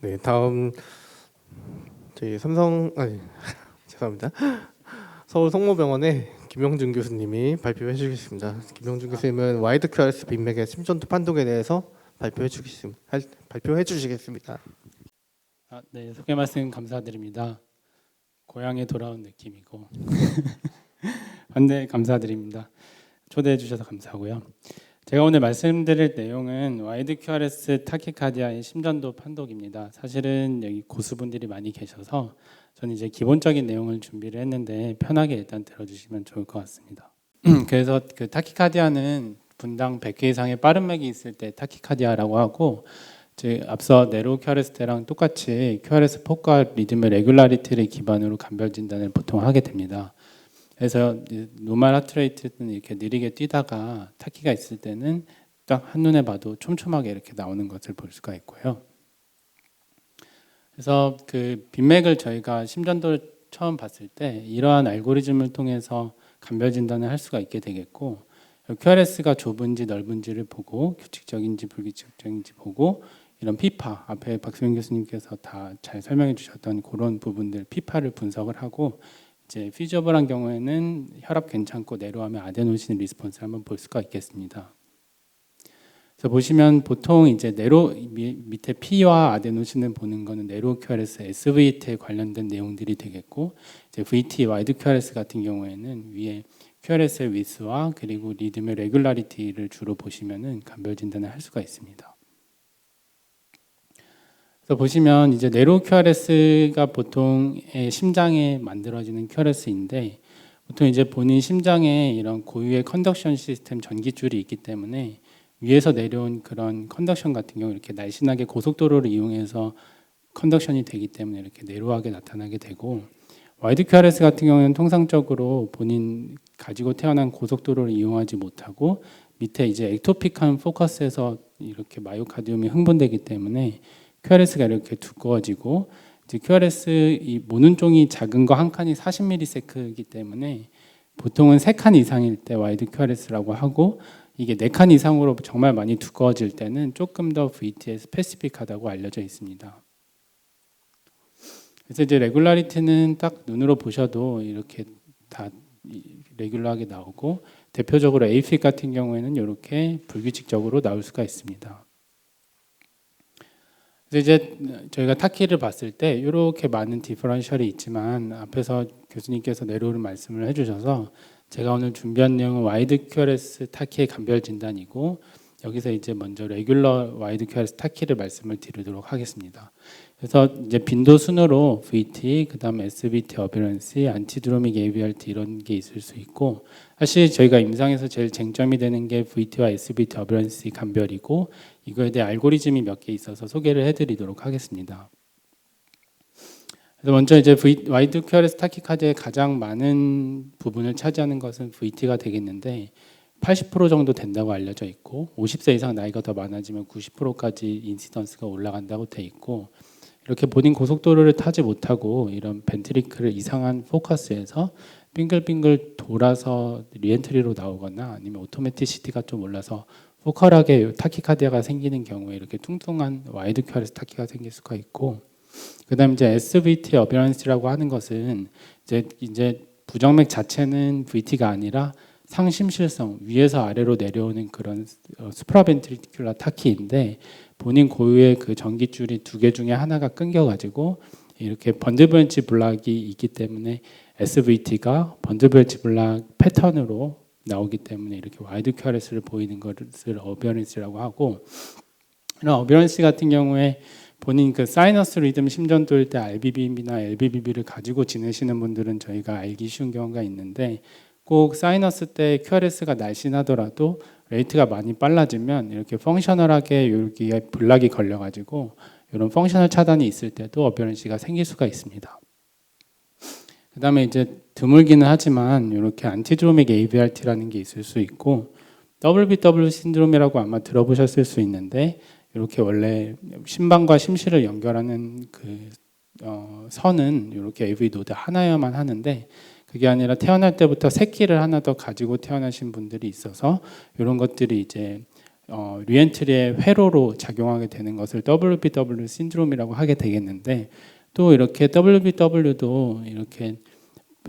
네, 다음 저희 죄송합니다. 서울 성모병원의 김영준 교수님이 발표해 주시겠습니다. 김영준 교수님은 와이드 QRS 빅맥의 심전도 판독에 대해서 발표해 주시겠습니다. 네, 소개 말씀 감사드립니다. 고향에 돌아온 느낌이고 반대 감사드립니다. 초대해 주셔서 감사하고요. 제가 오늘 말씀드릴 내용은 와이드 QRS 타키카디아의 심전도 판독입니다. 사실은 여기 고수분들이 많이 계셔서 저는 이제 기본적인 내용을 준비를 했는데 편하게 일단 들어주시면 좋을 것 같습니다. 그래서 그 타키카디아는 분당 100회 이상의 빠른 맥이 있을 때 타키카디아라고 하고, 즉 앞서 네로 QRS 때랑 똑같이 QRS 폭과 리듬의 레귤라리티를 기반으로 감별 진단을 보통 하게 됩니다. 그래서 노멀 하트레이트는 이렇게 느리게 뛰다가 타키가 있을 때는 딱 한눈에 봐도 촘촘하게 이렇게 나오는 것을 볼 수가 있고요. 그래서 그 빅맥을 저희가 심전도를 처음 봤을 때 이러한 알고리즘을 통해서 감별 진단을 할 수가 있게 되겠고, QRS가 좁은지 넓은지를 보고 규칙적인지 불규칙적인지 보고, 이런 피파 앞에 박수영 교수님께서 다 잘 설명해 주셨던 그런 부분들 피파를 분석을 하고, 이제 피저블한 경우에는 혈압 괜찮고 내려가면 아데노신 리스폰스를 한번 볼 수가 있겠습니다. 그래서 보시면 보통 이제 밑에 P와 아데노신을 보는 거는 네로 QRS, SVT에 관련된 내용들이 되겠고, 이제 VT, 와이드 QRS 같은 경우에는 위에 QRS의 위스와 그리고 리듬의 레귤라리티를 주로 보시면은 감별 진단을 할 수가 있습니다. 그래서 보시면 이제 네로 QRS가 보통 심장에 만들어지는 QRS인데, 보통 이제 본인 심장에 이런 고유의 컨덕션 시스템 전기줄이 있기 때문에 위에서 내려온 그런 컨덕션 같은 경우 이렇게 날씬하게 고속도로를 이용해서 컨덕션이 되기 때문에 이렇게 네로하게 나타나게 되고, 와이드 QRS 같은 경우는 통상적으로 본인 가지고 태어난 고속도로를 이용하지 못하고 밑에 이제 액토픽한 포커스에서 이렇게 마이오카디움이 흥분되기 때문에 QRS가 이렇게 두꺼워지고, 이제 QRS 이 모눈종이 작은 거 한 칸이 40ms이기 때문에 보통은 3칸 이상일 때 와이드 QRS라고 하고, 이게 4칸 이상으로 정말 많이 두꺼워질 때는 조금 더 VT에 스페시픽하다고 알려져 있습니다. 그래서 이제 레귤라리티는 딱 눈으로 보셔도 이렇게 다 레귤러하게 나오고, 대표적으로 AFib 같은 경우에는 이렇게 불규칙적으로 나올 수가 있습니다. 이제 저희가 타키를 봤을 때 이렇게 많은 디퍼런셜이 있지만 앞에서 교수님께서 내려오는 말씀을 해주셔서 제가 오늘 준비한 내용은 와이드 QRS 타키의 감별 진단이고, 여기서 이제 먼저 레귤러 와이드 QRS 타키를 말씀을 드리도록 하겠습니다. 그래서 이제 빈도 순으로 VT, 그다음 SVT 어비런시, 안티드로믹 AVRT 이런 게 있을 수 있고, 사실 저희가 임상에서 제일 쟁점이 되는 게 VT와 SVT 어비런시 감별이고, 이거에 대해 알고리즘이 몇 개 있어서 소개를 해드리도록 하겠습니다. 그래서 먼저 이제 와이드 QRS 타키카드의 가장 많은 부분을 차지하는 것은 VT가 되겠는데 80% 정도 된다고 알려져 있고, 50세 이상 나이가 더 많아지면 90%까지 인시던스가 올라간다고 돼 있고, 이렇게 본인 고속도로를 타지 못하고 이런 벤트리클을 이상한 포커스에서 빙글빙글 돌아서 리엔트리로 나오거나 아니면 오토매티시티가 좀 올라서 포컬하게 타키카디아가 생기는 경우에 이렇게 뚱뚱한 와이드 QRS 타키가 생길 수가 있고, 그다음 이제 SVT 어비런스라고 하는 것은 이제 부정맥 자체는 VT가 아니라 상심실성 위에서 아래로 내려오는 그런 수프라벤트리큘라 타키인데, 본인 고유의 그 전기줄이 2개 중에 하나가 끊겨가지고 이렇게 번들브랜치 블락이 있기 때문에 SVT가 번들브랜치 블락 패턴으로 나오기 때문에 이렇게 와이드 QRS를 보이는 것을 어비런스라고 하고, 이런 어비런스 같은 경우에 본인 그 사이너스 리듬 심전도일 때 RBB나 LBBB를 가지고 지내시는 분들은 저희가 알기 쉬운 경우가 있는데, 꼭 사이너스 때 QRS가 날씬하더라도 레이트가 많이 빨라지면 이렇게 펑셔널하게 여기에 블락이 걸려가지고 이런 펑셔널 차단이 있을 때도 어비런시가 생길 수가 있습니다. 그 다음에 이제 드물기는 하지만 이렇게 안티드로믹 AVRT라는 게 있을 수 있고, WBW 신드롬이라고 아마 들어보셨을 수 있는데, 이렇게 원래 심방과 심실을 연결하는 그 선은 이렇게 AV 노드 하나여만 하는데, 그게 아니라 태어날 때부터 새끼를 하나 더 가지고 태어나신 분들이 있어서 이런 것들이 이제 리엔트리의 회로로 작용하게 되는 것을 WBW 신드롬이라고 하게 되겠는데, 또 이렇게 WBW도 이렇게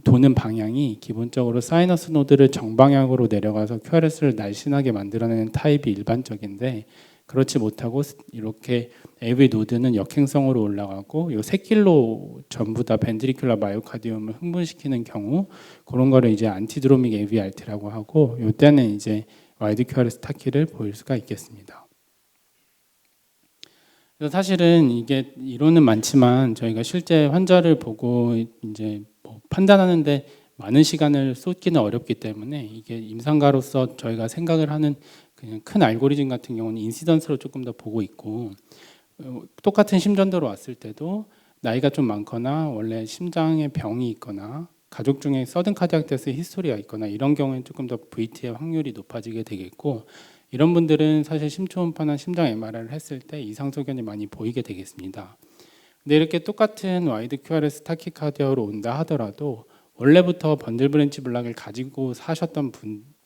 도는 방향이 기본적으로 사이너스 노드를 정방향으로 내려가서 QRS를 날씬하게 만들어내는 타입이 일반적인데, 그렇지 못하고 이렇게 AV 노드는 역행성으로 올라가고 이 새길로 전부 다 벤트리큘러 마이오카디움을 흥분시키는 경우, 그런 거를 이제 안티드로믹 AVRT라고 하고, 이때는 이제 와이드 QRS 타키를 보일 수가 있겠습니다. 그래서 사실은 이게 이론은 많지만 저희가 실제 환자를 보고 이제 뭐 판단하는데 많은 시간을 쏟기는 어렵기 때문에, 이게 임상가로서 저희가 생각을 하는 그냥 큰 알고리즘 같은 경우는 인시던스로 조금 더 보고 있고, 똑같은 심전도로 왔을 때도 나이가 좀 많거나 원래 심장에 병이 있거나 가족 중에 서든 카디악 데스 히스토리가 있거나 이런 경우에는 조금 더 VT의 확률이 높아지게 되겠고, 이런 분들은 사실 심초음파나 심장 MRI를 했을 때 이상 소견이 많이 보이게 되겠습니다. 근데 이렇게 똑같은 와이드 QRS 타키카디아로 온다 하더라도 원래부터 번들 브랜치 블락을 가지고 사셨던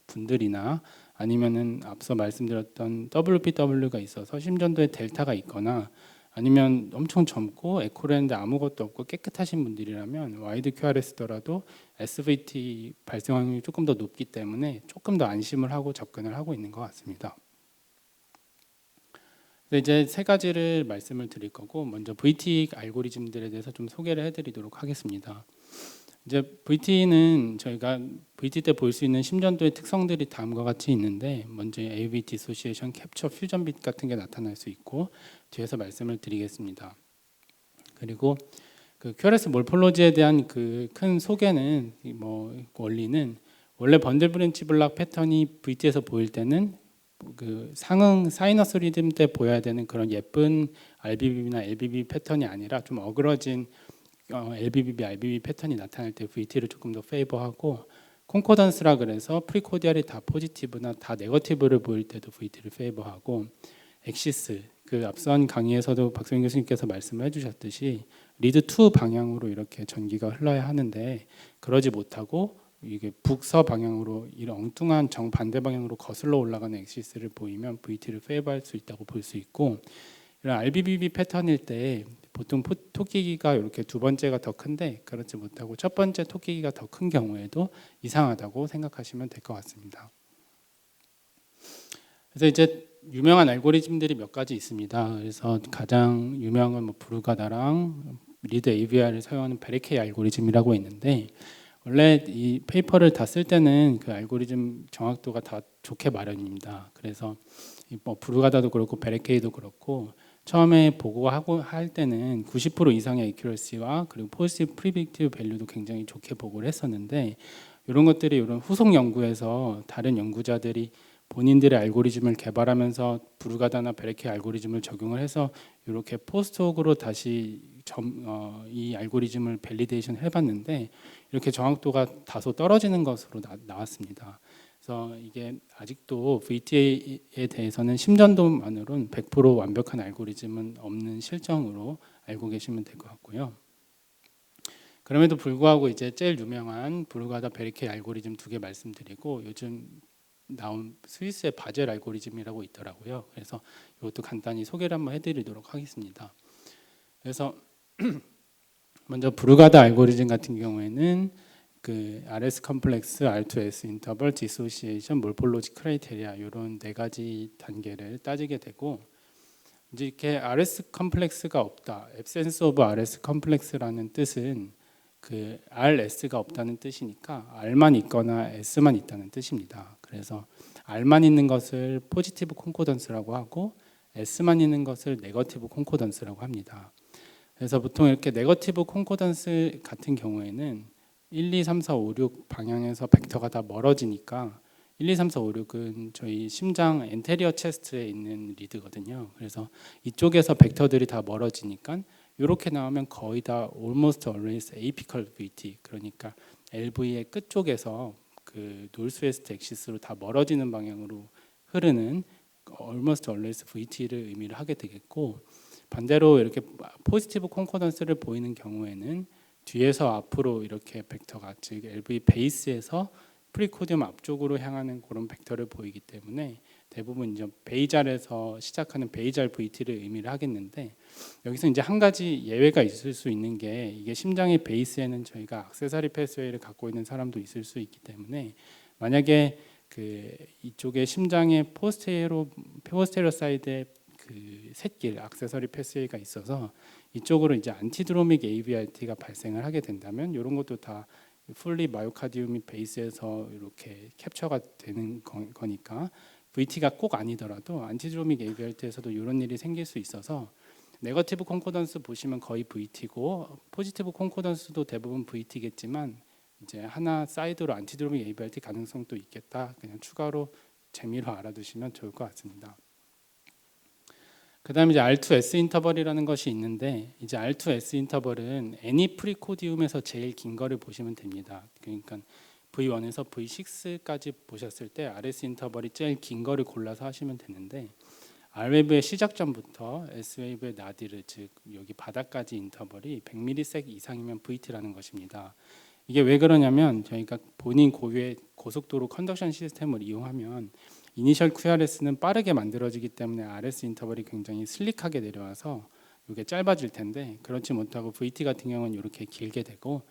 분들이나 아니면은 앞서 말씀드렸던 WPW가 있어서 심전도에 델타가 있거나, 아니면 엄청 젊고 에코를 했는데 아무것도 없고 깨끗하신 분들이라면 와이드 QRS더라도 SVT 발생 확률이 조금 더 높기 때문에 조금 더 안심을 하고 접근을 하고 있는 것 같습니다. 이제 세 가지를 말씀을 드릴 거고, 먼저 VT 알고리즘들에 대해서 좀 소개를 해드리도록 하겠습니다. 이제 VT는 저희가 VT 때 볼 수 있는 심전도의 특성들이 다음과 같이 있는데, 먼저 AV 디소시에이션, 캡처, 퓨전 빛 같은 게 나타날 수 있고, 뒤에서 말씀을 드리겠습니다. 그리고 그 QRS 몰폴로지에 대한 그 큰 소개는, 뭐 원리는, 원래 번들 브랜치 블락 패턴이 VT에서 보일 때는 그 상응 사이너스 리듬 때 보여야 되는 그런 예쁜 RBB나 LBB 패턴이 아니라 좀 어그러진 LBBB, RBB 패턴이 나타날 때 VT를 조금 더 페이버하고, 콘코던스라 그래서 프리코디알이 다 포지티브나 다 네거티브를 보일 때도 VT를 페이버하고, 엑시스, 그 앞선 강의에서도 박소영 교수님께서 말씀을 해주셨듯이 리드 2 방향으로 이렇게 전기가 흘러야 하는데, 그러지 못하고 이게 북서 방향으로 이런 엉뚱한 정반대 방향으로 거슬러 올라가는 엑시스를 보이면 VT를 페이버할 수 있다고 볼 수 있고, 이런 RBBB 패턴일 때 보통 토끼기가 이렇게 두 번째가 더 큰데, 그렇지 못하고 첫 번째 토끼기가 더 큰 경우에도 이상하다고 생각하시면 될 것 같습니다. 그래서 이제 유명한 알고리즘들이 몇 가지 있습니다. 그래서 가장 유명한 뭐 브루가다랑 리드 AVR을 사용하는 베레케이 알고리즘이라고 있는데, 원래 이 페이퍼를 다 쓸 때는 그 알고리즘 정확도가 다 좋게 마련입니다. 그래서 뭐 브루가다도 그렇고 베레케이도 그렇고 처음에 보고하고 할 때는 90% 이상의 accuracy와 그리고 positive predictive value도 굉장히 좋게 보고를 했었는데, 이런 것들이 이런 후속 연구에서 다른 연구자들이 본인들의 알고리즘을 개발하면서 브루가다나 베레케이 알고리즘을 적용을 해서 이렇게 포스트옥으로 다시 이 알고리즘을 밸리데이션 해봤는데, 이렇게 정확도가 다소 떨어지는 것으로 나왔습니다. 그래서 이게 아직도 VT에 대해서는 심전도만으로는 100% 완벽한 알고리즘은 없는 실정으로 알고 계시면 될 것 같고요. 그럼에도 불구하고 이제 제일 유명한 브루가다 베리케이 알고리즘 2개 말씀드리고, 요즘 나온 스위스의 바젤 알고리즘이라고 있더라고요. 그래서 이것도 간단히 소개를 한번 해드리도록 하겠습니다. 그래서 먼저 브루가다 알고리즘 같은 경우에는 그 RS 컴플렉스, R2S 인터벌, 디소시에이션, 몰폴로지 크라이테리아 이런 네 가지 단계를 따지게 되고, 이제 이렇게 RS 컴플렉스가 없다, absence of RS 컴플렉스라는 뜻은 그 RS가 없다는 뜻이니까 R만 있거나 S만 있다는 뜻입니다. 그래서 R만 있는 것을 포지티브 콘코던스라고 하고 S만 있는 것을 네거티브 콘코던스라고 합니다. 그래서 보통 이렇게 네거티브 콘코던스 같은 경우에는 1, 2, 3, 4, 5, 6 방향에서 벡터가 다 멀어지니까 1, 2, 3, 4, 5, 6은 저희 심장 엔테리어 체스트에 있는 리드거든요. 그래서 이쪽에서 벡터들이 다 멀어지니까 이렇게 나오면 거의 다 almost always apical VT, 그러니까 LV의 끝 쪽에서 그 노스웨스트 엑시스로 다 멀어지는 방향으로 흐르는 almost always VT를 의미를 하게 되겠고, 반대로 이렇게 포지티브 콘코던스를 보이는 경우에는 뒤에서 앞으로 이렇게 벡터가, 즉 LV 베이스에서 프리코디움 앞쪽으로 향하는 그런 벡터를 보이기 때문에 대부분 이제 베이잘에서 시작하는 베이잘 VT를 의미를 하겠는데, 여기서 이제 한 가지 예외가 있을 수 있는 게, 이게 심장의 베이스에는 저희가 액세서리 패스웨이를 갖고 있는 사람도 있을 수 있기 때문에, 만약에 그 이쪽에 심장의 포스테리어 사이드에 그 샛길 액세서리 패스웨이가 있어서 이쪽으로 이제 안티드로믹 AVRT가 발생을 하게 된다면, 이런 것도 다 풀리 마요카디움이 베이스에서 이렇게 캡처가 되는 거니까 VT가 꼭 아니더라도 안티드로믹 AVRT에서도 이런 일이 생길 수 있어서, 네거티브 콘코던스 보시면 거의 VT고 포지티브 콘코던스도 대부분 VT겠지만 이제 하나 사이드로 안티드로믹 AVRT 가능성도 있겠다. 그냥 추가로 재미로 알아두시면 좋을 것 같습니다. 그다음에 이제 R2S 인터벌이라는 것이 있는데, 이제 R2S 인터벌은 애니 프리코디움에서 제일 긴 거를 보시면 됩니다. 그러니까 V1에서 V6까지 보셨을 때 RS 인터벌이 제일 긴 거를 골라서 하시면 되는데, R웨이브의 시작점부터 S웨이브의 나디르, 즉 여기 바닥까지 인터벌이 100ms 이상이면 VT라는 것입니다. 이게 왜 그러냐면, 저희가 본인 고유의 고속도로 컨덕션 시스템을 이용하면 이니셜 QRS는 빠르게 만들어지기 때문에 RS 인터벌이 굉장히 슬릭하게 내려와서 이게 짧아질 텐데, 그렇지 못하고 VT 같은 경우는 이렇게 길게 되고,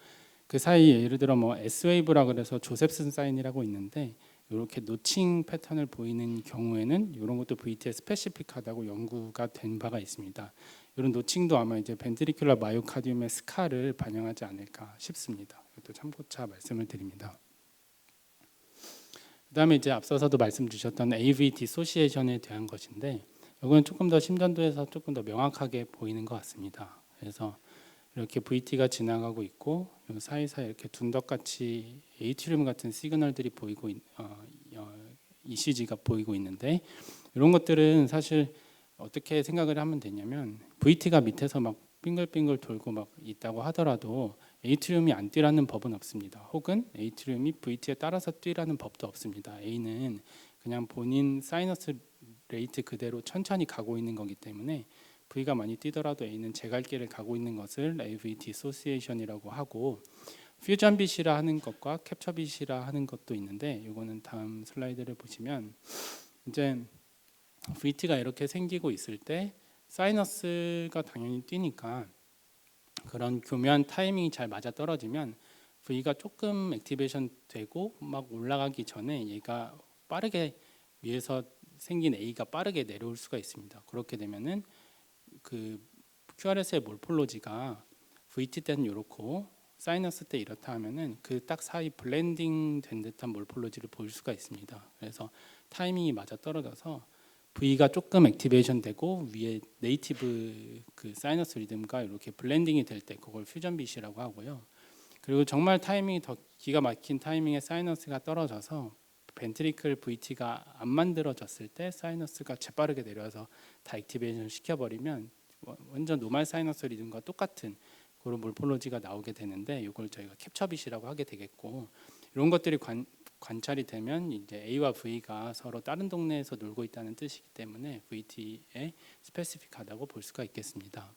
그 사이 예를 들어 뭐 S웨이브라 그래서 조셉슨 사인이라고 있는데, 이렇게 노칭 패턴을 보이는 경우에는 이런 것도 VT에 스페시픽하다고 연구가 된 바가 있습니다. 이런 노칭도 아마 이제 벤트리큘러 마요카디움의 스카를 반영하지 않을까 싶습니다. 이것도 참고차 말씀을 드립니다. 그다음에 이제 앞서서도 말씀 주셨던 AV 디소시에이션에 대한 것인데, 이건 조금 더 심전도에서 조금 더 명확하게 보이는 것 같습니다. 그래서 이렇게 VT가 지나가고 있고, 사이사이 이렇게 둔덕같이 에이트리움 같은 시그널들이 보이고 ECG가 보이고 있는데, 이런 것들은 사실 어떻게 생각을 하면 되냐면, VT가 밑에서 막 빙글빙글 돌고 막 있다고 하더라도 에이트리움이 안 뛰라는 법은 없습니다. 혹은 에이트리움이 VT에 따라서 뛰라는 법도 없습니다. A는 그냥 본인 사이너스 레이트 그대로 천천히 가고 있는 거기 때문에 V가 많이 뛰더라도 A는 제 갈 길을 가고 있는 것을 AV 디소시에이션이라고 하고, 퓨전 빛이라 하는 것과 캡처 빛이라 하는 것도 있는데, 이거는 다음 슬라이드를 보시면 이제 VT가 이렇게 생기고 있을 때 사이너스가 당연히 뛰니까 그런 교묘한 타이밍이 잘 맞아 떨어지면 V가 조금 액티베이션 되고 막 올라가기 전에 얘가 빠르게 위에서 생긴 A가 빠르게 내려올 수가 있습니다. 그렇게 되면은 그 QRS의 몰폴로지가 VT 때는 이렇고 사이너스 때 이렇다 하면은 그 딱 사이 블렌딩 된 듯한 몰폴로지를 볼 수가 있습니다. 그래서 타이밍이 맞아 떨어져서 V가 조금 액티베이션 되고 위에 네이티브 그 사이너스 리듬과 이렇게 블렌딩이 될 때 그걸 퓨전 빛이라고 하고요. 그리고 정말 타이밍이 더 기가 막힌 타이밍에 사이너스가 떨어져서 벤트리클 VT가 안 만들어졌을 때 사이너스가 재빠르게 내려와서 다 액티베이션 시켜버리면 완전 노말 사이너스 리듬과 똑같은 그런 몰폴로지가 나오게 되는데, 이걸 저희가 캡처 빛이라고 하게 되겠고, 이런 것들이 관찰이 되면 이제 A와 V가 서로 다른 동네에서 놀고 있다는 뜻이기 때문에 VT에 스페시픽하다고 볼 수가 있겠습니다.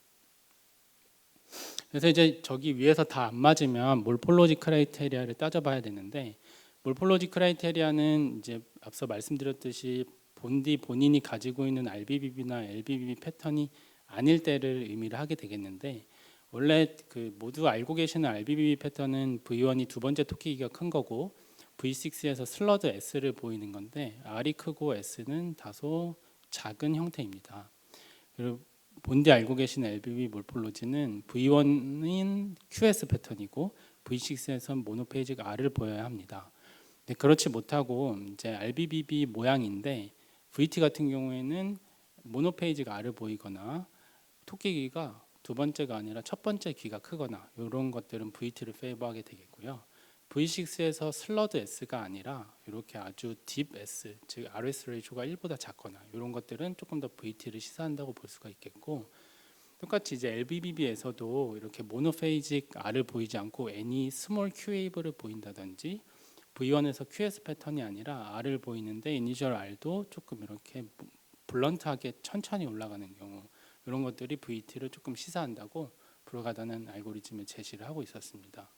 그래서 이제 저기 위에서 다 안 맞으면 몰폴로지 크라이테리아를 따져봐야 되는데, 몰폴로지 크라이테리아는 이제 앞서 말씀드렸듯이 본인이 가지고 있는 RBBB나 LBBB 패턴이 아닐 때를 의미를 하게 되겠는데, 원래 그 모두 알고 계시는 RBBB 패턴은 V1이 두 번째 토끼기가 큰 거고 V6에서 슬러드 S를 보이는 건데, R이 크고 S는 다소 작은 형태입니다. 그리고 본디 알고 계시는 LBB 몰폴로지는 V1인 QS 패턴이고 V6에선 모노페이지가 R을 보여야 합니다. 근데 그렇지 못하고 이제 RBBB 모양인데 VT 같은 경우에는 모노페이지가 R을 보이거나 토끼귀가 두 번째가 아니라 첫 번째 귀가 크거나 이런 것들은 VT를 페이버하게 되겠고요. V6에서 슬러드 S가 아니라 이렇게 아주 딥 S, 즉 RS 레이쇼가 1보다 작거나 이런 것들은 조금 더 VT를 시사한다고 볼 수가 있겠고, 똑같이 이제 LBBB에서도 이렇게 모노페이직 R을 보이지 않고 N이 스몰 Q웨이브를 보인다든지, V1에서 QS 패턴이 아니라 R을 보이는데 이니셜 R도 조금 이렇게 블런트하게 천천히 올라가는 경우, 이런 것들이 VT를 조금 시사한다고 브로가다는 알고리즘을 제시를 하고 있었습니다.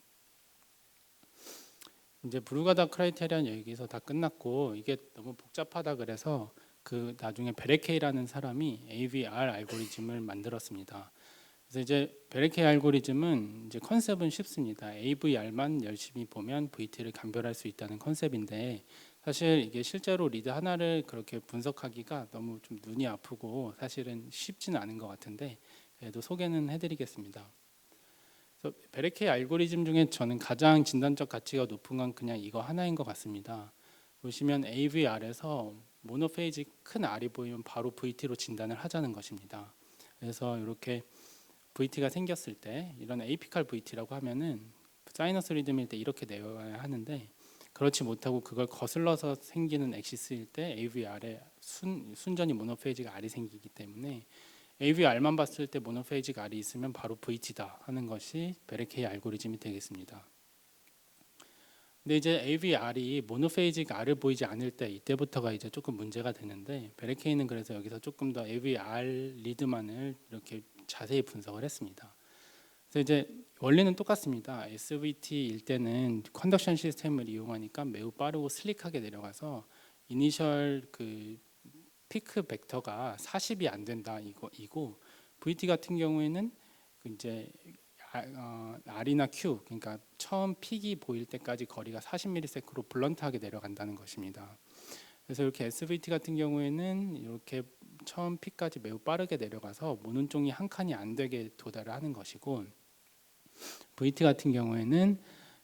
이제 브루가다 크라이테리안 여기서 다 끝났고 이게 너무 복잡하다 그래서 그 나중에 베레케이라는 사람이 AVR 알고리즘을 만들었습니다. 그래서 이제 베레케이 알고리즘은 이제 컨셉은 쉽습니다. AVR만 열심히 보면 VT를 감별할 수 있다는 컨셉인데 사실 이게 실제로 리드 하나를 그렇게 분석하기가 너무 좀 눈이 아프고 사실은 쉽지는 않은 것 같은데 그래도 소개는 해드리겠습니다. 그래서 베레케이 알고리즘 중에 저는 가장 진단적 가치가 높은 건 그냥 이거 하나인 것 같습니다. 보시면 AVR에서 모노페이지 큰 R이 보이면 바로 VT로 진단을 하자는 것입니다. 그래서 이렇게 VT가 생겼을 때 이런 에이피칼 VT라고 하면은 사이너스 리듬일 때 이렇게 내려야 하는데 그렇지 못하고 그걸 거슬러서 생기는 엑시스일 때 AVR에 순전히 모노페이지가 R이 생기기 때문에 AVR만 봤을 때 모노페이지가 R이 있으면 바로 VT다 하는 것이 베레케이 알고리즘이 되겠습니다. 근데 이제 AVR이 모노페이지가 R을 보이지 않을 때 이때부터가 이제 조금 문제가 되는데 베레케이는 그래서 여기서 조금 더 AVR 리드만을 이렇게 자세히 분석을 했습니다. 그래서 이제 원리는 똑같습니다. SVT일 때는 컨덕션 시스템을 이용하니까 매우 빠르고 슬릭하게 내려가서 이니셜 그 피크 벡터가 40이 안 된다 이고 VT 같은 경우에는 그 이제 R이나 Q 그러니까 처음 픽이 보일 때까지 거리가 40ms로 블런트하게 내려간다는 것입니다. 그래서 이렇게 SVT 같은 경우에는 이렇게 처음 픽까지 매우 빠르게 내려가서 모눈종이 한 칸이 안 되게 도달을 하는 것이고 VT 같은 경우에는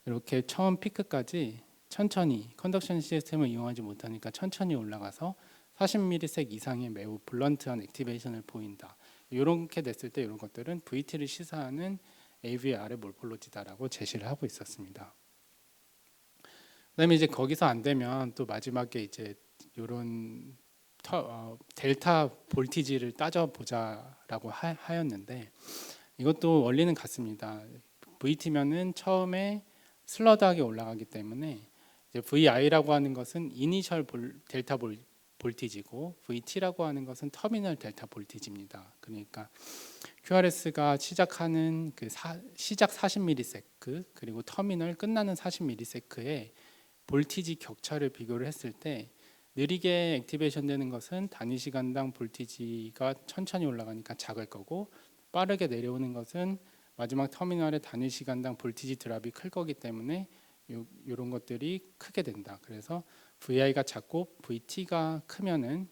이렇게 처음 피크까지 천천히 컨덕션 시스템을 이용하지 못하니까 천천히 올라가서 40ms 이상의 매우 블런트한 액티베이션을 보인다. 이렇게 됐을 때 이런 것들은 VT를 시사하는 AVR의 몰폴로지다라고 제시를 하고 있었습니다. 그다음에 이제 거기서 안 되면 또 마지막에 이제 이런 델타 볼티지를 따져 보자라고 하였는데 이것도 원리는 같습니다. VT면은 처음에 슬러드하게 올라가기 때문에 이제 VI라고 하는 것은 이니셜 델타 볼티지고 VT라고 하는 것은 터미널 델타 볼티지입니다. 그러니까 QRS가 시작하는 그 시작 40ms 그리고 터미널 끝나는 40ms의 볼티지 격차를 비교를 했을 때 느리게 액티베이션 되는 것은 단위 시간당 볼티지가 천천히 올라가니까 작을 거고 빠르게 내려오는 것은 마지막 터미널의 단위 시간당 볼티지 드랍이 클 거기 때문에 이런 것들이 크게 된다. 그래서 VI가 작고 VT가 크면은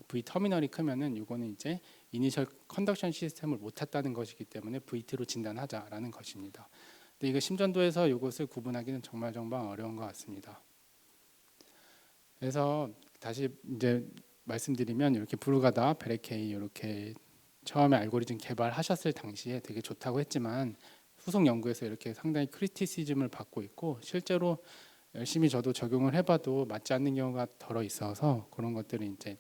V 터미널이 크면은 이거는 이제 이니셜 컨덕션 시스템을 못 탔다는 것이기 때문에 VT로 진단하자라는 것입니다. 근데 이거 심전도에서 이것을 구분하기는 정말 어려운 것 같습니다. 그래서 다시 이제 말씀드리면 이렇게 브루가다, 베레케이 이렇게 처음에 알고리즘 개발하셨을 당시에 되게 좋다고 했지만 후속 연구에서 이렇게 상당히 크리티시즘을 받고 있고 실제로 열심히 저도 적용을 해봐도 맞지 않는 경우가 덜어 있어서 그런 것들을 이제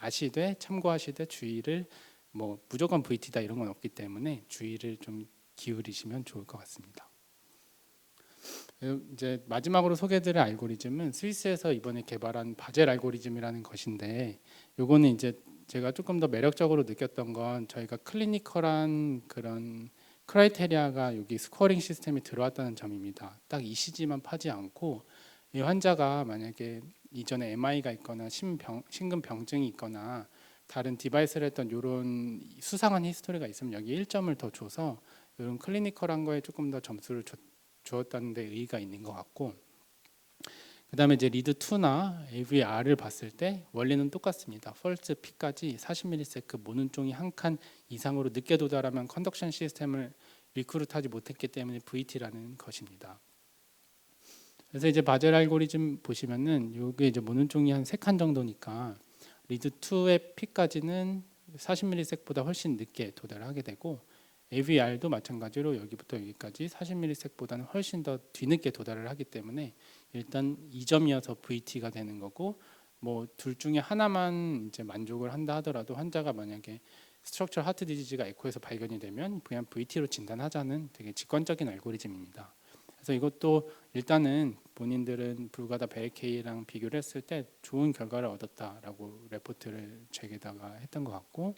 아시되 참고하시되 주의를 뭐 무조건 VT다 이런 건 없기 때문에 주의를 좀 기울이시면 좋을 것 같습니다. 이제 마지막으로 소개드릴 알고리즘은 스위스에서 이번에 개발한 바젤 알고리즘이라는 것인데 요거는 이제 제가 조금 더 매력적으로 느꼈던 건 저희가 클리니컬한 그런 크라이테리아가 여기 스코어링 시스템에 들어왔다는 점입니다. 딱 ECG만 파지 않고 이 환자가 만약에 이전에 MI가 있거나 심근병증이 있거나 다른 디바이스를 했던 이런 수상한 히스토리가 있으면 여기 1점을 더 줘서 이런 클리니컬한 거에 조금 더 점수를 주었다는 데 의의가 있는 것 같고 그다음에 이제 리드 2나 AVR을 봤을 때 원리는 똑같습니다. 펄스 P까지 40ms 모눈종이 한 칸 이상으로 늦게 도달하면 컨덕션 시스템을 리크루트하지 못했기 때문에 VT라는 것입니다. 그래서 이제 바젤 알고리즘 보시면은 이게 이제 모눈종이 한 3칸 정도니까 리드 2의 P까지는 40ms보다 훨씬 늦게 도달하게 되고 AVR도 마찬가지로 여기부터 여기까지 40ms보다는 훨씬 더 뒤늦게 도달을 하기 때문에 일단 2점이어서 VT가 되는 거고 뭐 둘 중에 하나만 이제 만족을 한다 하더라도 환자가 만약에 스트럭처 하트 디지즈가 에코에서 발견이 되면 그냥 VT로 진단하자는 되게 직관적인 알고리즘입니다. 그래서 이것도 일단은 본인들은 브루가다 베레케이랑 비교를 했을 때 좋은 결과를 얻었다라고 레포트를 제게다가 했던 것 같고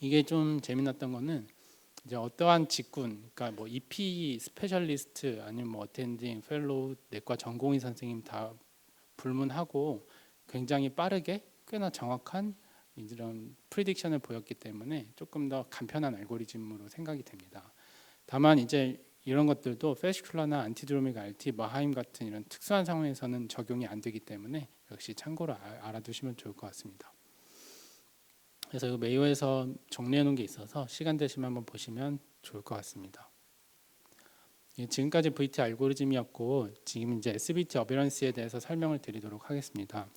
이게 좀 재미났던 거는 이제 어떠한 직군, 그러니까 뭐 EP 스페셜리스트 아니면 뭐 어텐딩, 펠로우, 내과 전공의 선생님 다 불문하고 굉장히 빠르게 꽤나 정확한 이런 프리딕션을 보였기 때문에 조금 더 간편한 알고리즘으로 생각이 됩니다. 다만 이제 이런 것들도 페시큘러나 안티드로믹 RT, 마하임 같은 이런 특수한 상황에서는 적용이 안 되기 때문에 역시 참고로 알아두시면 좋을 것 같습니다. 그래서 이 메이오에서 정리해 놓은 게 있어서 시간 되시면 한번 보시면 좋을 것 같습니다. 지금까지 VT 알고리즘이었고 지금 이제 SVT 어비런스에 대해서 설명을 드리도록 하겠습니다.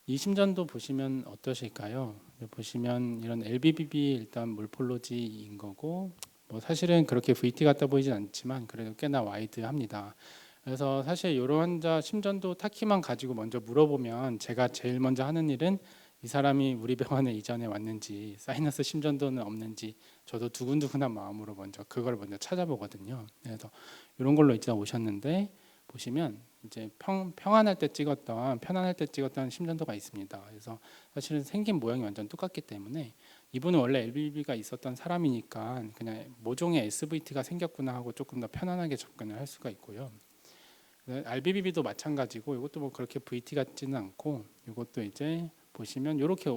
이 심전도 보시면 어떠실까요? 보시면 이런 LBBB 일단 몰폴로지인 거고 뭐 사실은 그렇게 VT 같다 보이진 않지만 그래도 꽤나 와이드합니다. 그래서 사실 이런 환자 심전도 타키만 가지고 먼저 물어보면 제가 제일 먼저 하는 일은 이 사람이 우리 병원에 이전에 왔는지 사이너스 심전도는 없는지 저도 두근두근한 마음으로 먼저 그걸 먼저 찾아보거든요. 그래서 이런 걸로 이제 오셨는데 보시면 이제 편안할 때 찍었던 심전도가 있습니다. 그래서 사실은 생긴 모양이 완전 똑같기 때문에 이분은 원래 LBB가 있었던 사람이니까 그냥 모종의 SVT가 생겼구나 하고 조금 더 편안하게 접근을 할 수가 있고요. RBBB도 마찬가지고 이것도 뭐 그렇게 VT 같지는 않고 이것도 이제 보시면 이렇게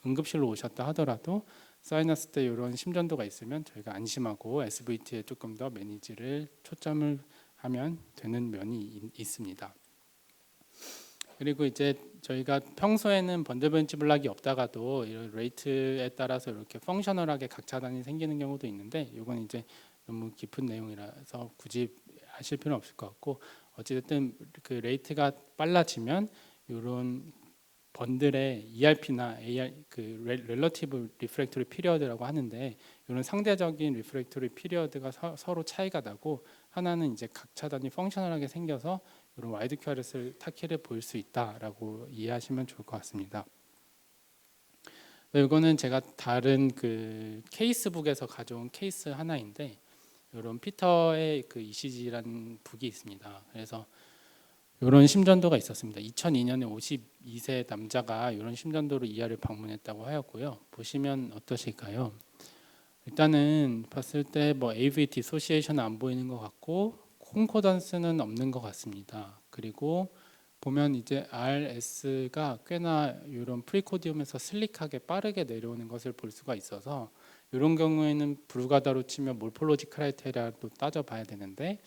응급실로 오셨다 하더라도 사이너스 때 이런 심전도가 있으면 저희가 안심하고 SVT에 조금 더 매니지를 초점을 하면 되는 면이 있습니다. 그리고 이제 저희가 평소에는 번들벤치 블락이 없다가도 이런 레이트에 따라서 이렇게 펑셔널하게 각 차단이 생기는 경우도 있는데 이건 이제 너무 깊은 내용이라서 굳이 하실 필요는 없을 것 같고 어찌됐든 그 레이트가 빨라지면 이런 번들의 ERP나 AR 그 렐러티브 리프랙토리 피리어드라고 하는데 이런 상대적인 리프랙토리 피리어드가 서로 차이가 나고 하나는 이제 각 차단이 펑셔널하게 생겨서 이런 와이드 QRS 타키를 보일 수 있다라고 이해하시면 좋을 것 같습니다. 이거는 제가 다른 그 케이스북에서 가져온 케이스 하나인데 이런 피터의 그 ECG라는 북이 있습니다. 그래서 이런 심전도가 있었습니다. 2002년에 52세 남자가 이런 심전도로 ER을 방문했다고 하였고요. 보시면 어떠실까요? 일단은 봤을 때 뭐 AV 디소시에이션은 안 보이는 것 같고 콘코던스는 없는 것 같습니다. 그리고 보면 이제 RS가 꽤나 이런 프리코디움에서 슬릭하게 빠르게 내려오는 것을 볼 수가 있어서 이런 경우에는 브루가다로 치면 몰폴로지 크라이테리아도 따져봐야 되는데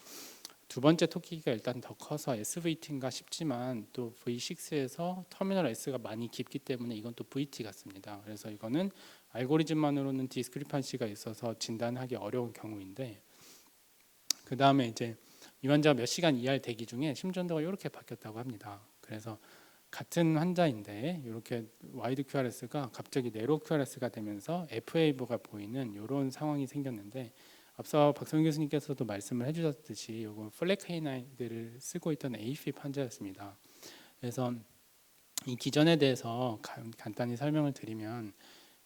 두 번째 토끼가 일단 더 커서 SVT인가 싶지만 또 V6에서 터미널 S가 많이 깊기 때문에 이건 또 VT 같습니다. 그래서 이거는 알고리즘만으로는 디스크리판시가 있어서 진단하기 어려운 경우인데 그 다음에 이제 이 환자가 몇 시간 ER 대기 중에 심전도가 이렇게 바뀌었다고 합니다. 그래서 같은 환자인데 이렇게 와이드 QRS가 갑자기 네로 QRS가 되면서 FAV가 보이는 이런 상황이 생겼는데 앞서 박성윤 교수님께서도 말씀을 해주셨듯이 이건 플래케이나이드를 쓰고 있던 AFib 환자였습니다. 그래서 이 기전에 대해서 간단히 설명을 드리면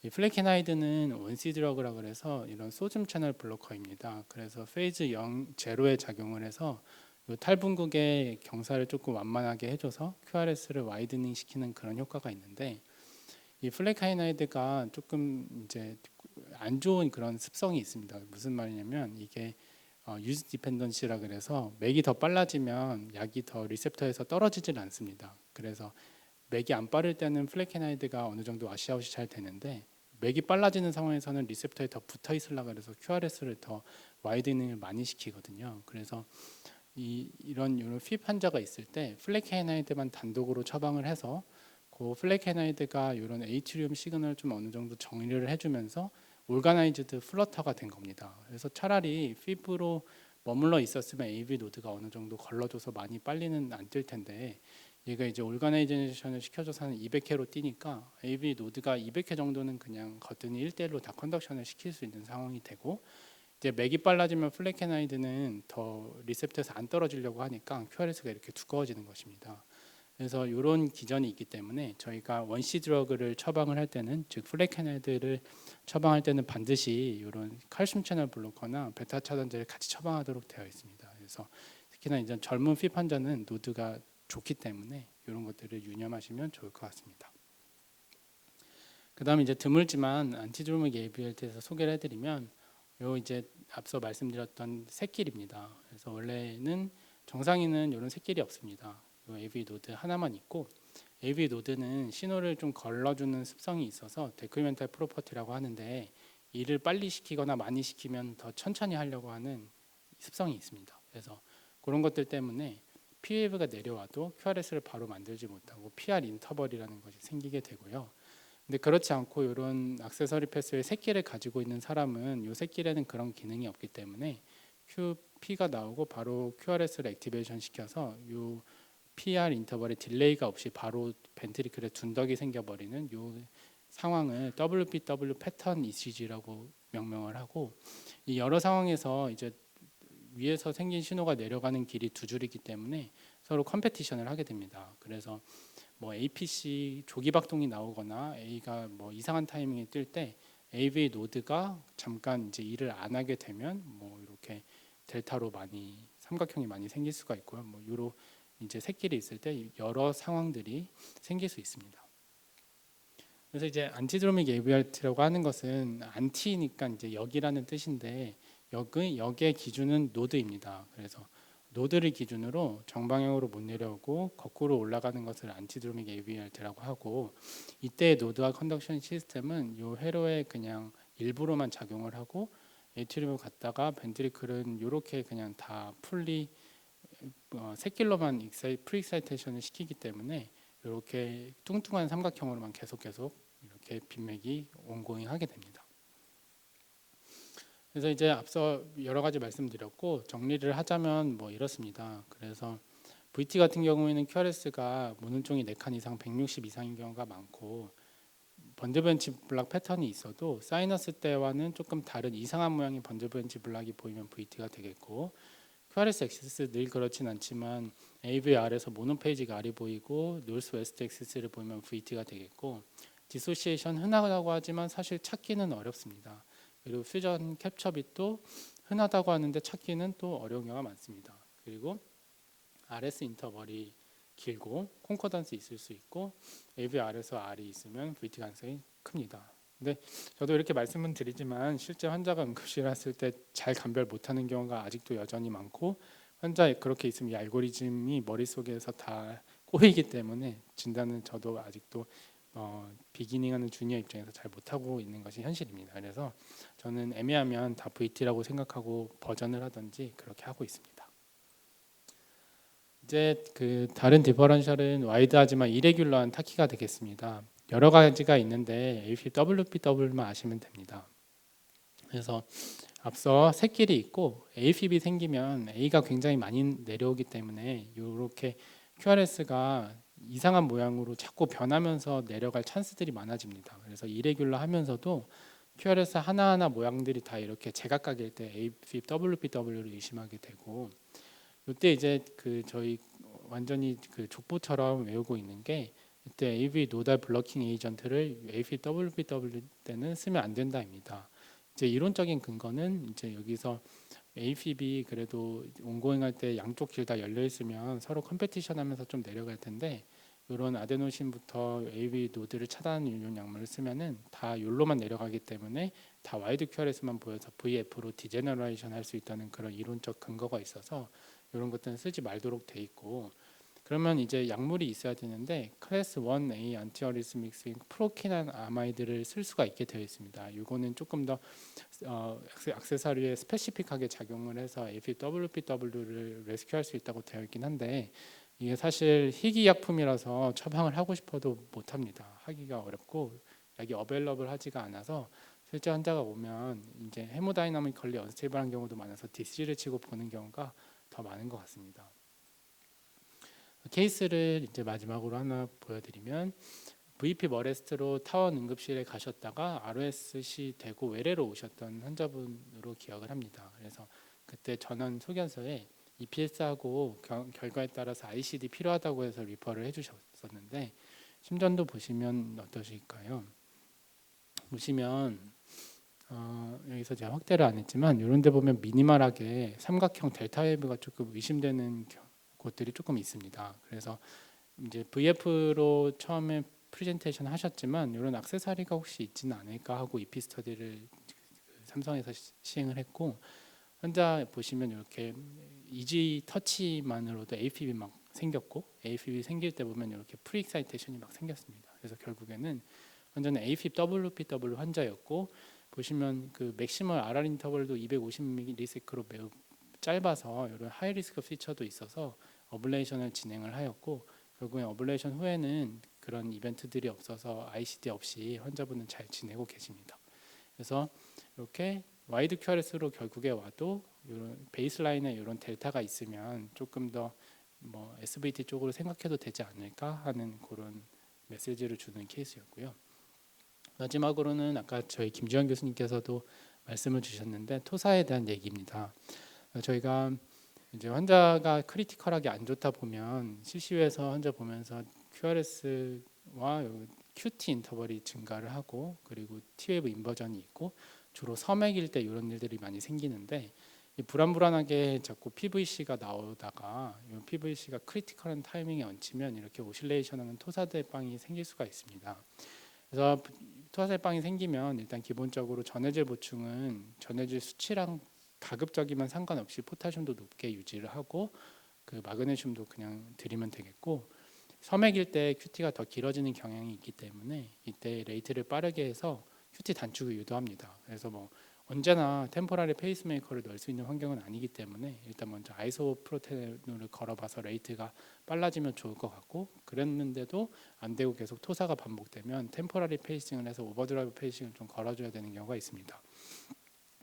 이 플래케나이드는 원시 드러그라 그래서 이런 소듐 채널 블로커입니다. 그래서 페이즈 0, 제로에 작용을 해서 이 탈분극의 경사를 조금 완만하게 해줘서 QRS를 와이드닝 시키는 그런 효과가 있는데 이 플래카이나이드가 조금 이제 안 좋은 그런 습성이 있습니다. 무슨 말이냐면 이게 유즈 디펜던시라 그래서 맥이 더 빨라지면 약이 더 리셉터에서 떨어지질 않습니다. 그래서 맥이 안 빠를 때는 플래케나이드가 어느 정도 와시아웃이 잘 되는데 맥이 빨라지는 상황에서는 리셉터에 더 붙어 있으려고 해서 QRS를 더 와이드닝을 많이 시키거든요. 그래서 이런 핍 환자가 있을 때 플래케나이드만 단독으로 처방을 해서 그 플래케나이드가 이런 에이트리움 시그널을 좀 어느 정도 정리를 해주면서 올가나이즈드 플러터가 된 겁니다. 그래서 차라리 핍으로 머물러 있었으면 AV 노드가 어느 정도 걸러줘서 많이 빨리는 안 뛸 텐데 얘가 이제 올가나이제이션을 시켜줘서 한 200회로 뛰니까 AV 노드가 200회 정도는 그냥 거뜬히 1대1로 다 컨덕션을 시킬 수 있는 상황이 되고 이제 맥이 빨라지면 플래케나이드는 더 리셉터에서 안 떨어지려고 하니까 QRS가 이렇게 두꺼워지는 것입니다. 그래서 이런 기전이 있기 때문에 저희가 원시 드러그를 처방을 할 때는 즉 플래케나이드를 처방할 때는 반드시 이런 칼슘 채널 블로커나 베타 차단제를 같이 처방하도록 되어 있습니다. 그래서 특히나 이제 젊은 핍 환자는 노드가 좋기 때문에 이런 것들을 유념하시면 좋을 것 같습니다. 그다음에 이제 드물지만 안티드로믹 ABLT에서 소개를 해드리면 요 이제 앞서 말씀드렸던 새길입니다. 그래서 원래는 정상인은 이런 새길이 없습니다. 요 AV 노드 하나만 있고 AV 노드는 신호를 좀 걸러주는 습성이 있어서 데크리멘탈 프로퍼티라고 하는데 일을 빨리 시키거나 많이 시키면 더 천천히 하려고 하는 습성이 있습니다. 그래서 그런 것들 때문에 P웨이브가 내려와도 QRS를 바로 만들지 못하고 PR 인터벌이라는 것이 생기게 되고요. 근데 그렇지 않고 이런 액세서리 패스의 새끼를 가지고 있는 사람은 이 새끼에는 그런 기능이 없기 때문에 QP가 나오고 바로 QRS를 액티베이션 시켜서 이 PR 인터벌에 딜레이가 없이 바로 벤트리클에 둔덕이 생겨버리는 이 상황을 WPW 패턴 ECG라고 명명을 하고, 이 여러 상황에서 이제 위에서 생긴 신호가 내려가는 길이 두 줄이기 때문에 서로 컴페티션을 하게 됩니다. 그래서 뭐 APC 조기 박동이 나오거나 A가 뭐 이상한 타이밍에 뜰 때 AV 노드가 잠깐 이제 일을 안 하게 되면 뭐 이렇게 델타로 많이 삼각형이 많이 생길 수가 있고요. 뭐 요로 이제 새끼리 있을 때 여러 상황들이 생길 수 있습니다. 그래서 이제 안티드로믹 AVRT라고 하는 것은 안티니까 이제 역이라는 뜻인데 역의 기준은 노드입니다. 그래서 노드를 기준으로 정방향으로 못 내려오고 거꾸로 올라가는 것을 안티드로믹 AVRT라고 하고, 이때 노드와 컨덕션 시스템은 요 회로에 그냥 일부로만 작용을 하고 에이트리움을 갔다가 벤트리클은 이렇게 그냥 다 풀리 새길로만 프리익사이테이션을 시키기 때문에 이렇게 뚱뚱한 삼각형으로만 계속 이렇게 빈맥이 온고잉 하게 됩니다. 그래서 이제 앞서 여러 가지 말씀드렸고 정리를 하자면 뭐 이렇습니다. 그래서 VT 같은 경우에는 QRS가 모눈종이 4칸 이상 160 이상인 경우가 많고, 번들벤치 블락 패턴이 있어도 사이너스 때와는 조금 다른 이상한 모양의 번들벤치 블락이 보이면 VT가 되겠고, QRS 엑시스 늘 그렇진 않지만 AVR에서 모노페이지가 R이 보이고 노스 웨스트 엑시스를 보이면 VT가 되겠고, 디소시에이션 흔하다고 하지만 사실 찾기는 어렵습니다. 그리고 퓨전 캡처 빛도 흔하다고 하는데 찾기는 또 어려운 경우가 많습니다. 그리고 RS 인터벌이 길고 콘코던스 있을 수 있고 AVR에서 R이 있으면 VT 가능성이 큽니다. 근데 저도 이렇게 말씀은 드리지만 실제 환자가 응급실에 왔을 때 잘 감별 못하는 경우가 아직도 여전히 많고, 환자 그렇게 있으면 이 알고리즘이 머릿속에서 다 꼬이기 때문에 진단은 저도 아직도 비기닝하는 주니어 입장에서 잘 못하고 있는 것이 현실입니다. 그래서 저는 애매하면 다 VT라고 생각하고 버전을 하든지 그렇게 하고 있습니다. 이제 그 다른 디퍼런셜은 와이드하지만 이레귤러한 타키가 되겠습니다. 여러 가지가 있는데 AFib-WPW만 아시면 됩니다. 그래서 앞서 새끼리 있고 AFib이 생기면 A가 굉장히 많이 내려오기 때문에 이렇게 QRS가 이상한 모양으로 자꾸 변하면서 내려갈 찬스들이 많아집니다. 그래서 이레귤러 하면서도 QRS 하나하나 모양들이 다 이렇게 제각각일 때 AFib-WPW를 의심하게 되고, 이때 이제 그 저희 완전히 그 족보처럼 외우고 있는 게, 이때 AV 노달 블러킹 에이전트를 AV WPW 때는 쓰면 안 된다입니다. 이제 이론적인 근거는 이제 여기서 AFib이 그래도 온고잉할 때 양쪽 길 다 열려 있으면 서로 컴페티션하면서 좀 내려갈 텐데, 이런 아데노신부터 AV 노드를 차단하는 이런 약물을 쓰면은 다 욜로만 내려가기 때문에 다 와이드 QRS만 보여서 VF로 디제너레이션 할 수 있다는 그런 이론적 근거가 있어서 이런 것들은 쓰지 말도록 돼 있고, 그러면 이제 약물이 있어야 되는데 클래스 1A 안티어리스믹스인 프로키난 아마이드를 쓸 수가 있게 되어 있습니다. 이거는 조금 더 액세서리에 스페시픽하게 작용을 해서 AFib-WPW를 레스큐할 수 있다고 되어 있긴 한데, 이게 사실 희귀약품이라서 처방을 하고 싶어도 못합니다. 하기가 어렵고 약이 어벨러블 하지가 않아서 실제 환자가 오면 이제 헤모다이나미컬리 언스테이블한 경우도 많아서 DC를 치고 보는 경우가 더 많은 것 같습니다. 케이스를 이제 마지막으로 하나 보여드리면, VP 머레스트로 타원 응급실에 가셨다가 ROSC 되고 외래로 오셨던 환자분으로 기억을 합니다. 그래서 그때 전원 소견서에 EPS하고 결과에 따라서 ICD 필요하다고 해서 리퍼를 해주셨었는데, 심전도 보시면 어떠실까요? 보시면 여기서 제가 확대를 안 했지만 이런 데 보면 미니멀하게 삼각형 델타 웨이브가 조금 의심되는 곳들이 조금 있습니다. 그래서 이제 VF로 처음에 프레젠테이션 하셨지만 이런 액세서리가 혹시 있지는 않을까 하고 EP 스터디를 삼성에서 시행을 했고 환자 보시면 이렇게 이지 터치만으로도 AFib 막 생겼고 AFib 생길 때 보면 이렇게 프리익사이테이션이 막 생겼습니다. 그래서 결국에는 환자는 AFib WPW 환자였고 보시면 그 맥시멀 RR 인터벌도 250ms로 매우 짧아서 이런 하이 리스크 피처도 있어서 어블레이션을 진행을 하였고 결국엔 어블레이션 후에는 그런 이벤트들이 없어서 ICD 없이 환자분은 잘 지내고 계십니다. 그래서 이렇게 와이드 QRS로 결국에 와도 이런 베이스라인에 이런 델타가 있으면 조금 더 뭐 SVT 쪽으로 생각해도 되지 않을까 하는 그런 메시지를 주는 케이스였고요. 마지막으로는 아까 저희 김주현 교수님께서도 말씀을 주셨는데 토사에 대한 얘기입니다. 저희가 이제 환자가 크리티컬하게 안 좋다 보면 CCU에서 환자 보면서 QRS와 QT 인터벌이 증가를 하고 그리고 T웨이브 인버전이 있고 주로 섬액일 때 이런 일들이 많이 생기는데 이 불안불안하게 자꾸 PVC가 나오다가 이 PVC가 크리티컬한 타이밍에 얹히면 이렇게 오실레이션하는 토사대빵이 생길 수가 있습니다. 그래서 토사대빵이 생기면 일단 기본적으로 전해질 보충은 전해질 수치랑 가급적이면 상관없이 포타슘도 높게 유지를 하고 그 마그네슘도 그냥 드리면 되겠고 섬액일 때 QT가 더 길어지는 경향이 있기 때문에 이때 레이트를 빠르게 해서 QT 단축을 유도합니다. 그래서 뭐 언제나 템포라리 페이스메이커를 넣을 수 있는 환경은 아니기 때문에 일단 먼저 아이소프로테놀을 걸어봐서 레이트가 빨라지면 좋을 것 같고 그랬는데도 안 되고 계속 토사가 반복되면 템포라리 페이싱을 해서 오버드라이브 페이싱을 좀 걸어줘야 되는 경우가 있습니다.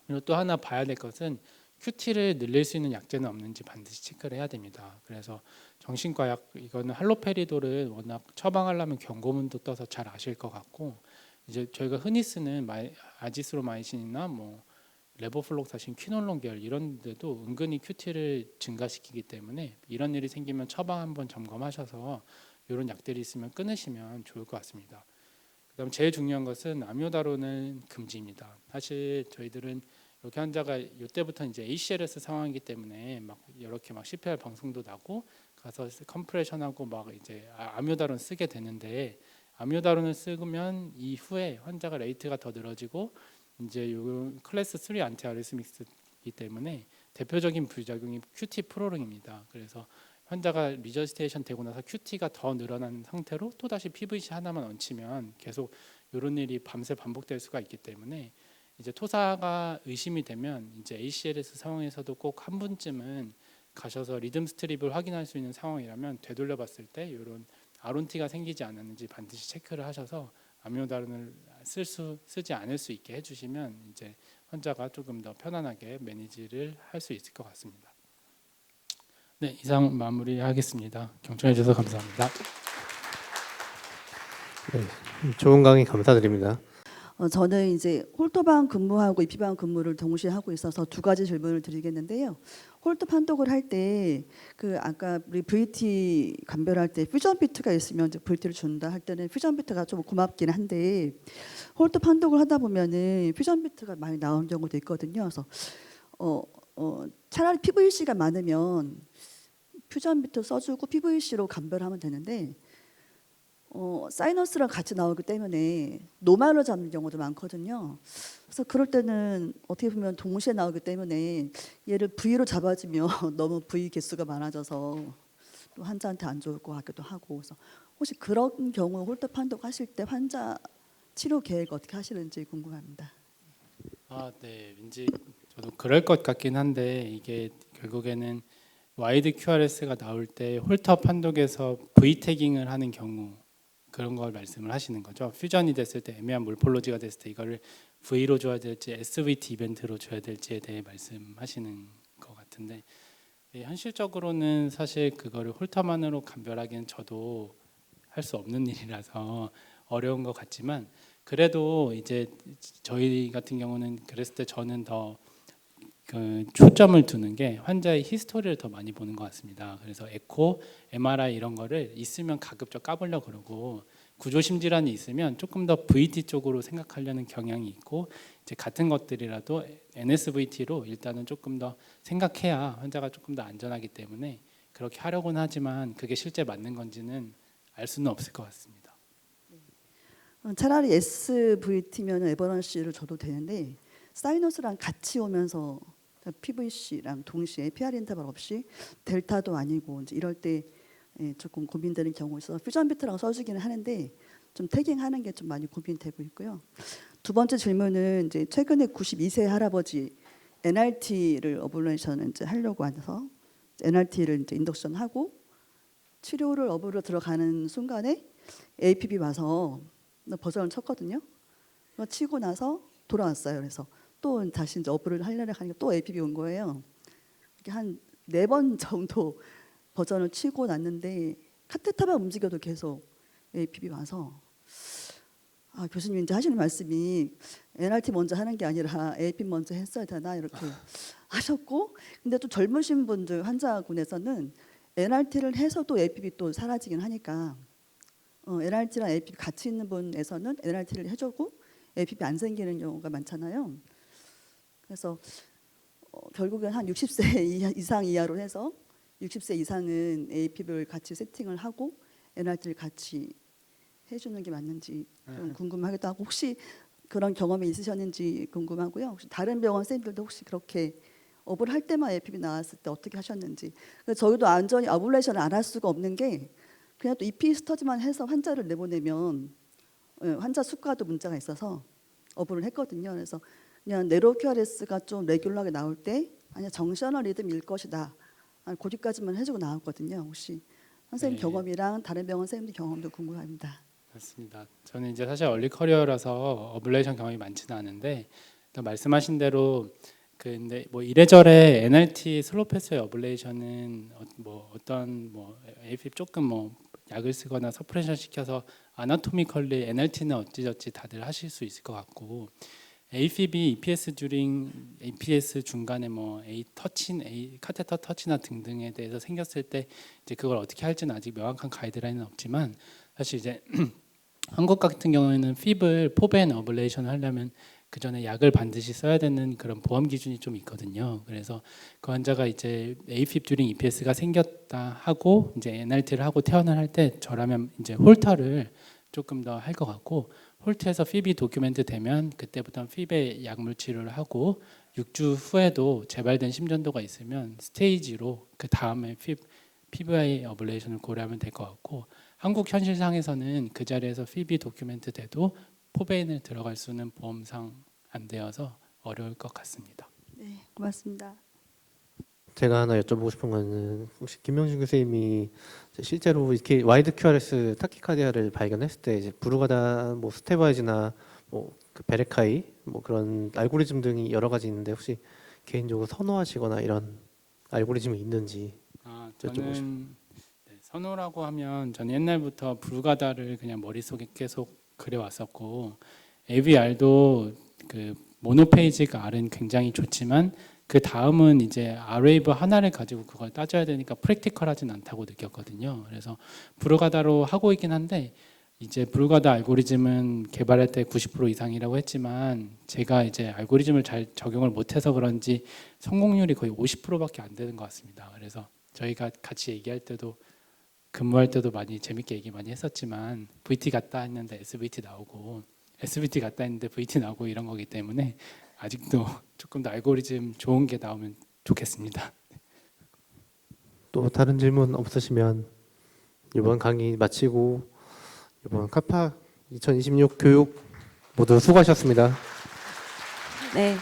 그리고 또 하나 봐야 될 것은 QT를 늘릴 수 있는 약제는 없는지 반드시 체크를 해야 됩니다. 그래서 정신과 약 이거는 할로페리도를 워낙 처방하려면 경고문도 떠서 잘 아실 것 같고 이제 저희가 흔히 쓰는 아지스로마이신이나 뭐 레보플록사신, 퀴놀론 계열 이런 데도 은근히 QT를 증가시키기 때문에 이런 일이 생기면 처방 한번 점검하셔서 이런 약들이 있으면 끊으시면 좋을 것 같습니다. 그다음 제일 중요한 것은 아미오다론은 금지입니다. 사실 저희들은 이렇게 환자가 이때부터 이제 ACLS 상황이기 때문에 막 이렇게 막 CPR 방송도 나고 가서 컴프레션하고 막 이제 아미오다론 쓰게 되는데 아미오다론을 쓰면 이후에 환자가 레이트가 더 늘어지고 이제 요 클래스 3 안티 아리스믹스이기 때문에 대표적인 부작용이 QT 프로링입니다. 그래서 환자가 리저스테이션 되고 나서 QT가 더 늘어난 상태로 또 다시 PVC 하나만 얹히면 계속 이런 일이 밤새 반복될 수가 있기 때문에 이제 토사가 의심이 되면 이제 ACLS 상황에서도 꼭 한 분쯤은 가셔서 리듬 스트립을 확인할 수 있는 상황이라면 되돌려봤을 때 이런 아론티가 생기지 않았는지 반드시 체크를 하셔서 아미오다론을 쓰지 않을 수 있게 해주시면 이제 환자가 조금 더 편안하게 매니지를 할 수 있을 것 같습니다. 네, 이상 마무리하겠습니다. 경청해 주셔서 감사합니다. 네, 좋은 강의 감사드립니다. 저는 이제 홀터방 근무하고 이피방 근무를 동시에 하고 있어서 두 가지 질문을 드리겠는데요. 홀터 판독을 할 때 그 아까 우리 VT 감별할 때 퓨전 비트가 있으면 이제 VT를 준다 할 때는 퓨전 비트가 좀 고맙긴 한데 홀터 판독을 하다 보면은 퓨전 비트가 많이 나오는 경우도 있거든요. 그래서 차라리 PVC가 많으면 퓨전 비트 써주고 PVC로 감별하면 되는데 사이너스랑 같이 나오기 때문에 노말로 잡는 경우도 많거든요. 그래서 그럴 때는 어떻게 보면 동시에 나오기 때문에 얘를 V로 잡아주면 너무 V 개수가 많아져서 또 환자한테 안 좋을 것 같기도 하고 그래서 혹시 그런 경우 홀터 판독하실 때 환자 치료 계획 어떻게 하시는지 궁금합니다. 네, 왠지 저도 그럴 것 같긴 한데 이게 결국에는 와이드 QRS가 나올 때 홀터 판독에서 V 태깅을 하는 경우 그런 걸 말씀을 하시는 거죠. 퓨전이 됐을 때 애매한 몰폴로지가 됐을 때 이거를 V로 줘야 될지 SVT 이벤트로 줘야 될지에 대해 말씀하시는 것 같은데 현실적으로는 사실 그거를 홀터만으로 감별하기는 저도 할 수 없는 일이라서 어려운 것 같지만 그래도 이제 저희 같은 경우는 그랬을 때 저는 더 그 초점을 두는 게 환자의 히스토리를 더 많이 보는 것 같습니다. 그래서 에코, MRI 이런 거를 있으면 가급적 까보려 그러고 구조심 질환이 있으면 조금 더 VT 쪽으로 생각하려는 경향이 있고 이제 같은 것들이라도 NSVT로 일단은 조금 더 생각해야 환자가 조금 더 안전하기 때문에 그렇게 하려고는 하지만 그게 실제 맞는 건지는 알 수는 없을 것 같습니다. 차라리 SVT면 에버런시를 줘도 되는데 사이너스랑 같이 오면서 PVC랑 동시에 PR 인터벌 없이 델타도 아니고 이제 이럴 때 조금 고민되는 경우 있어서 퓨전 비트라고 써주기는 하는데 좀 태깅하는 게 좀 많이 고민되고 있고요. 두 번째 질문은 이제 최근에 92세 할아버지 NRT를 어블레이션을 이제 하려고 해서 NRT를 이제 인덕션하고 치료를 업으로 들어가는 순간에 APB 와서 버전을 쳤거든요. 그거 치고 나서 돌아왔어요. 그래서 또 다시 이제 업을 하려고 하니까 또 APB 온 거예요. 이렇게 한 4번 정도 버전을 치고 났는데 카테터만 움직여도 계속 APB 와서 교수님 이제 하시는 말씀이 NRT 먼저 하는 게 아니라 APB 먼저 했어야 되나 이렇게 하셨고, 근데 또 젊으신 분들 환자군에서는 NRT를 해서도 APB 또 사라지긴 하니까 NRT랑 APB 같이 있는 분에서는 NRT를 해주고 APB 안 생기는 경우가 많잖아요. 그래서 결국엔 한 60세 이상 이하로 해서 60세 이상은 APB를 같이 세팅을 하고 NRT를 같이 해주는 게 맞는지 좀 궁금하기도 하고, 혹시 그런 경험이 있으셨는지 궁금하고요. 혹시 다른 병원 선생님들도 혹시 그렇게 업을 할 때만 APB 나왔을 때 어떻게 하셨는지. 저희도 완전히 어블레이션을 안 할 수가 없는 게 그냥 또 EP 스터디만 해서 환자를 내보내면 환자 수가도 문제가 있어서 업을 했거든요. 그래서 그냥 네로 QRS가 좀 레귤러하게 나올 때 아니야 정셔널 리듬일 것이다. 거기까지만 해주고 나왔거든요. 혹시 선생님 네. 경험이랑 다른 병원 선생님들 경험도 궁금합니다. 맞습니다. 저는 이제 사실 얼리 커리어라서 어블레이션 경험이 많지는 않은데 일단 말씀하신 대로 근데 뭐 이래저래 NRT 슬로우 패스의 어블레이션은 어떤 AFib 조금 약을 쓰거나 서프레션 시켜서 아나토미컬리 NRT는 어찌저찌 다들 하실 수 있을 것 같고, AFib이 EPS 중간에 A 터치, 카테터 터치나 등등에 대해서 생겼을 때 이제 그걸 어떻게 할지는 아직 명확한 가이드라인은 없지만, 사실 이제 한국 같은 경우에는 핍을 포벤 어블레이션을 하려면 그 전에 약을 반드시 써야 되는 그런 보험 기준이 좀 있거든요. 그래서 그 환자가 이제 AFib 듀링 EPS가 생겼다 하고 이제 NRT를 하고 퇴원을 할 때 저라면 이제 홀터를 조금 더 할 것 같고, 홀트에서 핍이 도큐멘트 되면 그때부터 핍의 약물 치료를 하고 6주 후에도 재발된 심전도가 있으면 스테이지로 그 다음에 PVI 어블레이션을 고려하면 될 것 같고, 한국 현실상에서는 그 자리에서 핍이 도큐멘트 돼도 포베인을 들어갈 수는 보험상 안 되어서 어려울 것 같습니다. 네, 고맙습니다. 제가 하나 여쭤보고 싶은 거는 혹시 김명준 교수님이 실제로 이렇게 와이드 QRS 타키카디아를 발견했을 때 이제 브루가다 스테바이즈나 그 베레카이 그런 알고리즘 등이 여러 가지 있는데 혹시 개인적으로 선호하시거나 이런 알고리즘이 있는지 여쭤보고 싶어요. 선호라고 하면 저는 옛날부터 브루가다를 그냥 머릿속에 계속 그려왔었고, AVR도 그 모노페이지가 R은 굉장히 좋지만 그 다음은 이제 R웨이브 하나를 가지고 그걸 따져야 되니까 프랙티컬하진 않다고 느꼈거든요. 그래서 브루가다로 하고 있긴 한데, 이제 브루가다 알고리즘은 개발할 때 90% 이상이라고 했지만 제가 이제 알고리즘을 잘 적용을 못해서 그런지 성공률이 거의 50%밖에 안 되는 것 같습니다. 그래서 저희가 같이 얘기할 때도 근무할 때도 많이 재밌게 얘기 많이 했었지만 VT 같다 했는데 SVT 나오고 SVT 같다 했는데 VT 나오고 이런 거기 때문에 아직도 조금 더 알고리즘 좋은 게 나오면 좋겠습니다. 또 다른 질문 없으시면 이번 강의 마치고 이번 카파 2026 교육 모두 수고하셨습니다. 네.